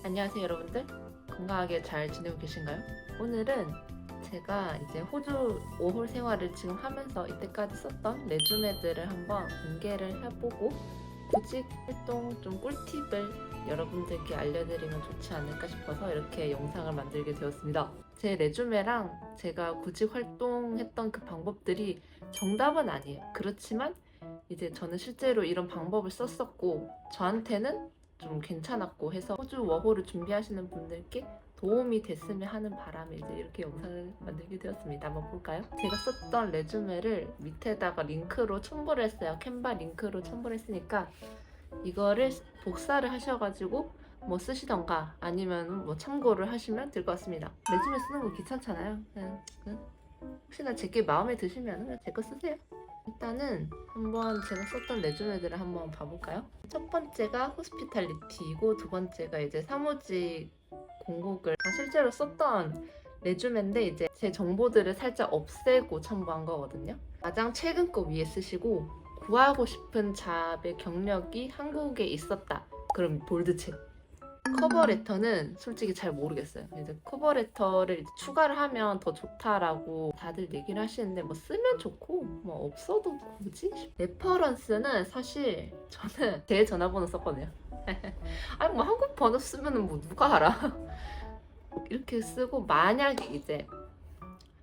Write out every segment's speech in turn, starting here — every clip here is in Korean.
안녕하세요 여러분들, 건강하게 잘 지내고 계신가요? 오늘은 제가 이제 호주 5홀 생활을 지금 하면서 이때까지 썼던 레주메들을 한번 공개를 해보고 구직 활동 좀 꿀팁을 여러분들께 알려드리면 좋지 않을까 싶어서 이렇게 영상을 만들게 되었습니다. 제 레주메랑 제가 구직 활동했던 그 방법들이 정답은 아니에요. 그렇지만 이제 저는 실제로 이런 방법을 썼었고 저한테는 좀 괜찮았고 해서 호주 워홀을 준비하시는 분들께 도움이 됐으면 하는 바람에 이제 이렇게 영상을 만들게 되었습니다. 한번 볼까요? 제가 썼던 레주메를 밑에다가 링크로 첨부를 했어요. 캔바 링크로 첨부를 했으니까 이거를 복사를 하셔가지고 뭐 쓰시던가 아니면 뭐 참고를 하시면 될 것 같습니다. 레주메 쓰는 거 귀찮잖아요. 그냥 혹시나 제게 마음에 드시면 제 거 쓰세요. 일단은 한번 제가 썼던 레주메들을 한번 봐볼까요? 첫 번째가 호스피탈리티이고 두 번째가 이제 사무직 공고글 실제로 썼던 레주메인데 이제 제 정보들을 살짝 없애고 첨부한 거거든요. 가장 최근 거 위에 쓰시고 구하고 싶은 잡의 경력이 한국에 있었다. 그럼 볼드체. 커버레터는 솔직히 잘 모르겠어요. 이제 커버레터를 이제 추가를 하면 더 좋다라고 다들 얘기를 하시는데 뭐 쓰면 좋고 뭐 없어도 굳이? 레퍼런스는 사실 저는 제 전화번호 썼거든요. 아니 뭐 한국 번호 쓰면은 뭐 누가 알아? 이렇게 쓰고 만약에 이제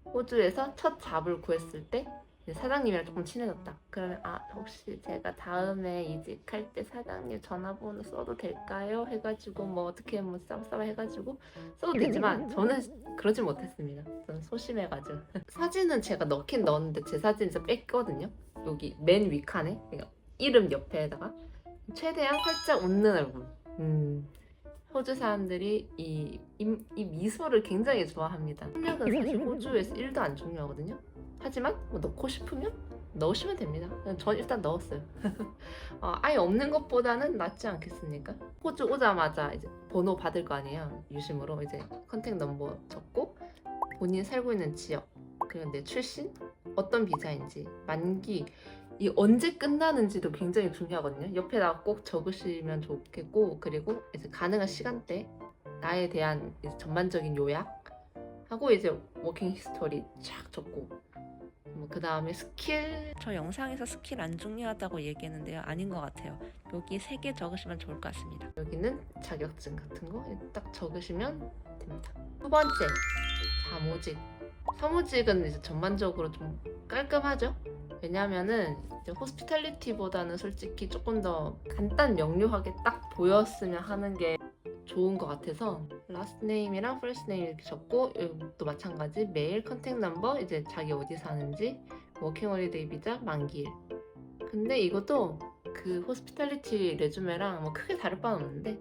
호주에서 첫 잡을 구했을 때 사장님이랑 조금 친해졌다. 그러면 혹시 제가 다음에 이직할 때 사장님 전화번호 써도 될까요? 해가지고 뭐 어떻게 뭐 쌉싸 해가지고 써도 되지만 저는 그러지 못했습니다. 저는 소심해가지고 사진은 제가 넣긴 넣었는데 제 사진 진짜 뺐거든요. 여기 맨 위칸에 그러니까 이름 옆에다가 최대한 활짝 웃는 얼굴. 호주 사람들이 이 미소를 굉장히 좋아합니다. 학력은 사실 호주에서 1도 안 중요하거든요. 하지만 뭐 넣고 싶으면 넣으시면 됩니다. 전 일단 넣었어요. 아예 없는 것보다는 낫지 않겠습니까? 호주 오자마자 이제 번호 받을 거 아니에요. 유심으로 이제 컨택 넘버 적고 본인 살고 있는 지역 그리고 내 출신 어떤 비자인지 만기 이 언제 끝나는지도 굉장히 중요하거든요. 옆에다가 꼭 적으시면 좋겠고 그리고 이제 가능한 시간대 나에 대한 이제 전반적인 요약 하고 이제 워킹 히스토리 쫙 적고 그 다음에 스킬 저 영상에서 스킬 안 중요하다고 얘기했는데요. 아닌 것 같아요. 여기 3개 적으시면 좋을 것 같습니다. 여기는 자격증 같은 거 딱 적으시면 됩니다. 두 번째 사무직. 사무직은 이제 전반적으로 좀 깔끔하죠? 왜냐면은 이제 호스피탈리티보다는 솔직히 조금 더 간단 명료하게 딱 보였으면 하는 게 좋은 것 같아서 라스트 네임이랑 퍼스트 네임 이렇게 적고 또 마찬가지 메일, 컨택 넘버, 이제 자기 어디 사는지, 워킹 홀리데이 비자, 만기일. 근데 이것도 그 호스피탈리티 레주메랑 뭐 크게 다를 바는 없는데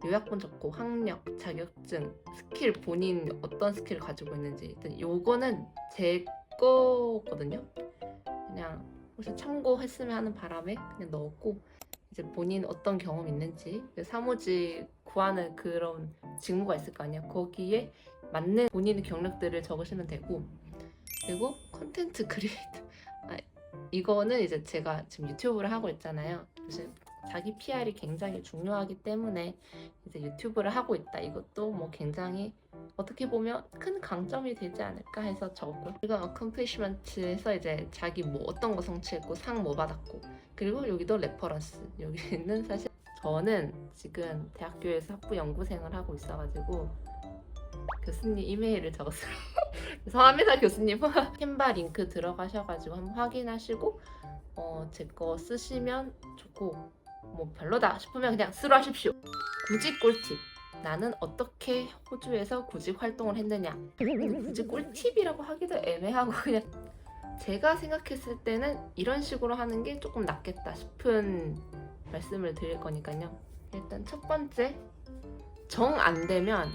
요약본 적고 학력, 자격증, 스킬 본인 어떤 스킬을 가지고 있는지 일단 요거는 제 거거든요. 그냥 혹시 참고했으면 하는 바람에 그냥 넣었고 이제 본인 어떤 경험 있는지 사무직 구하는 그런 직무가 있을 거 아니야. 거기에 맞는 본인의 경력들을 적으시면 되고 그리고 컨텐트 크리에이터 이거는 이제 제가 지금 유튜브를 하고 있잖아요. 사실 자기 PR이 굉장히 중요하기 때문에 이제 유튜브를 하고 있다. 이것도 뭐 굉장히 어떻게 보면 큰 강점이 되지 않을까 해서 적었고요. 그리고 어컴플리시먼트에서 이제 자기 뭐 어떤 거 성취했고 상 뭐 받았고 그리고 여기도 레퍼런스. 여기는 사실 저는 지금 대학교에서 학부 연구생을 하고 있어가지고 교수님 이메일을 적었어요. 성함이나 교수님 캔바 링크 들어가셔가지고 한번 확인하시고 제 거 쓰시면 좋고 뭐 별로다 싶으면 그냥 스루 하십시오. 구직 꿀팁. 나는 어떻게 호주에서 구직 활동을 했느냐. 근데 굳이 꿀팁이라고 하기도 애매하고 그냥 제가 생각했을 때는 이런 식으로 하는 게 조금 낫겠다 싶은 말씀을 드릴 거니까요. 일단 첫 번째 정 안 되면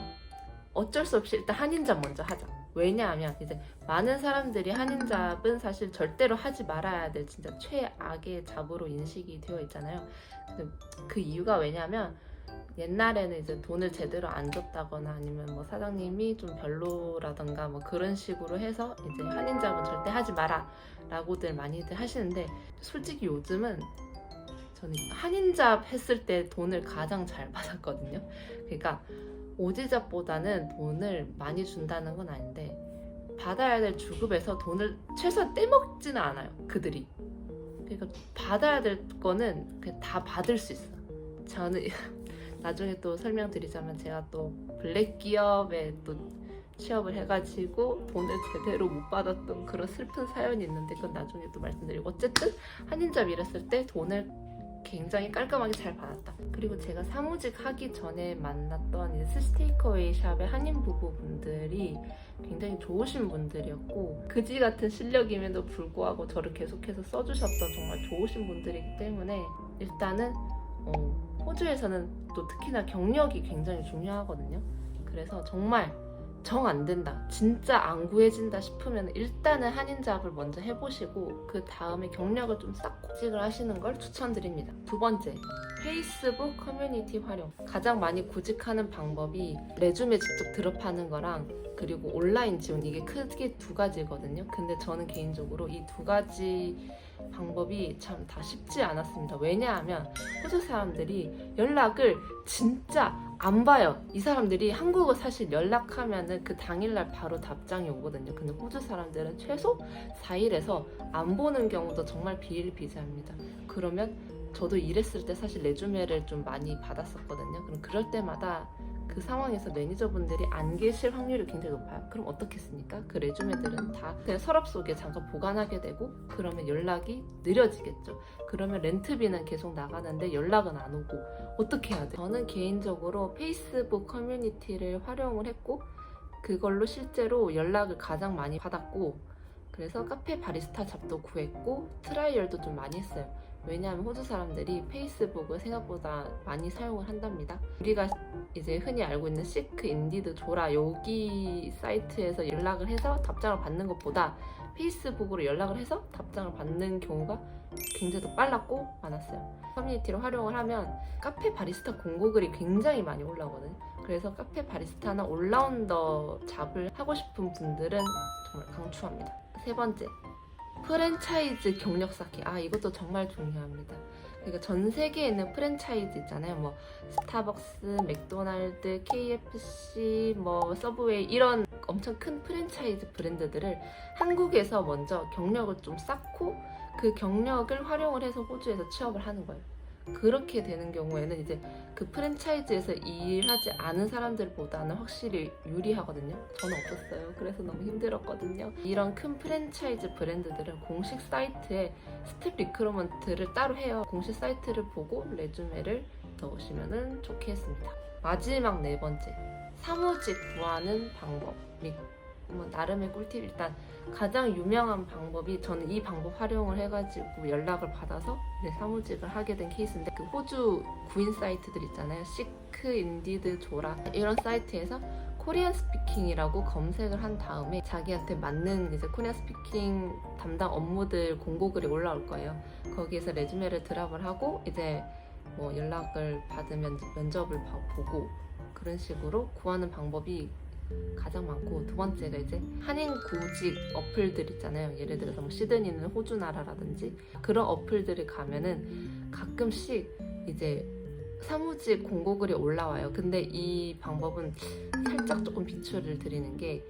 어쩔 수 없이 일단 한인잡 먼저 하자. 왜냐하면 이제 많은 사람들이 한인잡은 사실 절대로 하지 말아야 될 진짜 최악의 잡으로 인식이 되어 있잖아요. 그 이유가 왜냐면 옛날에는 이제 돈을 제대로 안 줬다거나 아니면 뭐 사장님이 좀 별로라던가 뭐 그런 식으로 해서 이제 한인잡은 절대 하지 마라 라고들 많이들 하시는데 솔직히 요즘은 저는 한인잡 했을 때 돈을 가장 잘 받았거든요. 그러니까 오지잡보다는 돈을 많이 준다는 건 아닌데 받아야 될 주급에서 돈을 최소한 떼먹지는 않아요, 그들이. 그러니까 받아야 될 거는 그냥 다 받을 수 있어요. 저는 나중에 또 설명드리자면 제가 또 블랙 기업에 또 취업을 해가지고 돈을 제대로 못 받았던 그런 슬픈 사연이 있는데 그건 나중에 또 말씀드리고, 어쨌든 한인잡 일했을 때 돈을 굉장히 깔끔하게 잘 받았다. 그리고 제가 사무직 하기 전에 만났던 이제 스테이크어웨이 샵의 한인 부부분들이 굉장히 좋으신 분들이었고, 그지 같은 실력임에도 불구하고 저를 계속해서 써주셨던 정말 좋으신 분들이기 때문에 일단은 호주에서는 또 특히나 경력이 굉장히 중요하거든요. 그래서 정말 정 안 된다, 진짜 안 구해진다 싶으면 일단은 한인잡을 먼저 해보시고 그 다음에 경력을 좀 쌓고 직을 하시는 걸 추천드립니다. 두 번째, 페이스북 커뮤니티 활용. 가장 많이 구직하는 방법이 레주메 직접 드롭하는 거랑 그리고 온라인 지원, 이게 크게 두 가지거든요. 근데 저는 개인적으로 이 두 가지 방법이 참 다 쉽지 않았습니다. 왜냐하면 호주 사람들이 연락을 진짜 안 봐요. 이 사람들이 한국어 사실 연락하면은 그 당일날 바로 답장이 오거든요. 근데 호주 사람들은 최소 4일에서 안 보는 경우도 정말 비일비재합니다. 그러면 저도 일했을 때 사실 레주메를 좀 많이 받았었거든요. 그럼 그럴 때마다 그 상황에서 매니저분들이 안 계실 확률이 굉장히 높아요. 그럼 어떻겠습니까? 그 레주메들은 다 그냥 서랍 속에 잠깐 보관하게 되고, 그러면 연락이 느려지겠죠. 그러면 렌트비는 계속 나가는데 연락은 안 오고 어떻게 해야 돼요? 저는 개인적으로 페이스북 커뮤니티를 활용을 했고 그걸로 실제로 연락을 가장 많이 받았고, 그래서 카페 바리스타 잡도 구했고 트라이얼도 좀 많이 했어요. 왜냐하면 호주 사람들이 페이스북을 생각보다 많이 사용을 한답니다. 우리가 이제 흔히 알고 있는 시크, 인디드, 조라 여기 사이트에서 연락을 해서 답장을 받는 것보다 페이스북으로 연락을 해서 답장을 받는 경우가 굉장히 더 빨랐고 많았어요. 커뮤니티를 활용을 하면 카페 바리스타 공고글이 굉장히 많이 올라오거든요. 그래서 카페 바리스타나 올라운더 잡을 하고 싶은 분들은 정말 강추합니다. 세 번째, 프랜차이즈 경력 쌓기. 이것도 정말 중요합니다. 그러니까 전 세계에 있는 프랜차이즈 있잖아요. 뭐 스타벅스, 맥도날드, KFC, 뭐 서브웨이, 이런 엄청 큰 프랜차이즈 브랜드들을 한국에서 먼저 경력을 좀 쌓고 그 경력을 활용을 해서 호주에서 취업을 하는 거예요. 그렇게 되는 경우에는 이제 그 프랜차이즈에서 일하지 않은 사람들보다는 확실히 유리하거든요. 저는 없었어요. 그래서 너무 힘들었거든요. 이런 큰 프랜차이즈 브랜드들은 공식 사이트에 스텝 리크루먼트를 따로 해요. 공식 사이트를 보고 레주메를 넣으시면 좋겠습니다. 마지막 네 번째, 사무직 구하는 방법 및 나름의 꿀팁. 일단 가장 유명한 방법이, 저는 이 방법 활용을 해가지고 연락을 받아서 이제 사무직을 하게 된 케이스인데, 그 호주 구인 사이트들 있잖아요. 시크, 인디드, 조라, 이런 사이트에서 코리안 스피킹이라고 검색을 한 다음에 자기한테 맞는 이제 코리안 스피킹 담당 업무들 공고글이 올라올 거예요. 거기에서 레주메를 드랍을 하고 이제 뭐 연락을 받으면 면접을 보고 그런 식으로 구하는 방법이 가장 많고, 두 번째가 이제 한인 구직 어플들 있잖아요. 예를 들어서 뭐 시드니는 호주 나라라든지 그런 어플들을 가면은 가끔씩 이제 사무직 공고글이 올라와요. 근데 이 방법은 살짝 조금 비추를 드리는 게,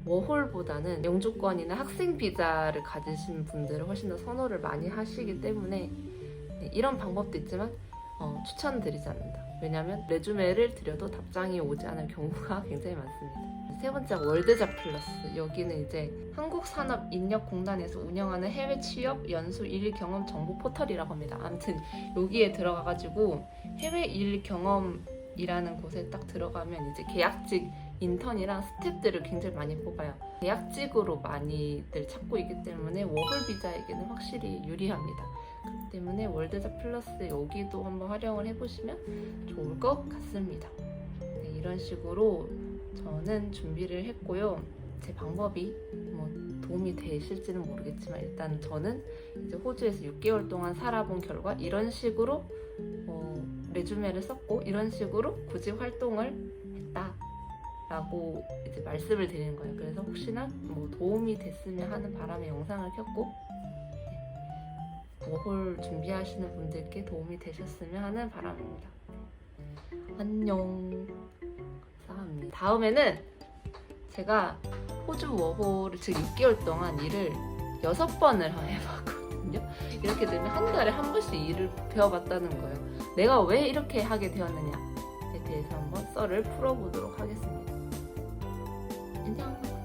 워홀보다는 영주권이나 학생 비자를 가지신 분들은 훨씬 더 선호를 많이 하시기 때문에 이런 방법도 있지만 추천드리지 않는다. 왜냐하면 레주메를 드려도 답장이 오지 않을 경우가 굉장히 많습니다. 세 번째, 월드잡 플러스. 여기는 이제 한국산업인력공단에서 운영하는 해외 취업 연수 일 경험 정보 포털이라고 합니다. 아무튼 여기에 들어가가지고 해외 일 경험이라는 곳에 딱 들어가면 이제 계약직 인턴이랑 스텝들을 굉장히 많이 뽑아요. 계약직으로 많이들 찾고 있기 때문에 워홀 비자에게는 확실히 유리합니다. 그렇기 때문에 월드잡 플러스 여기도 한번 활용을 해보시면 좋을 것 같습니다. 네, 이런 식으로 저는 준비를 했고요. 제 방법이 뭐 도움이 되실지는 모르겠지만 일단 저는 이제 호주에서 6개월 동안 살아본 결과 이런 식으로 레주메를 썼고 이런 식으로 구직 활동을 했다 라고 이제 말씀을 드리는 거예요. 그래서 혹시나 뭐 도움이 됐으면 하는 바람에 영상을 켰고, 워홀 준비하시는 분들께 도움이 되셨으면 하는 바람입니다. 안녕. 감사합니다. 다음에는 제가 호주 워홀을 지금 6개월 동안 일을 6번을 해봤거든요. 이렇게 되면 한 달에 한 번씩 일을 배워봤다는 거예요. 내가 왜 이렇게 하게 되었느냐에 대해서 한번 썰을 풀어보도록 하겠습니다. 안녕.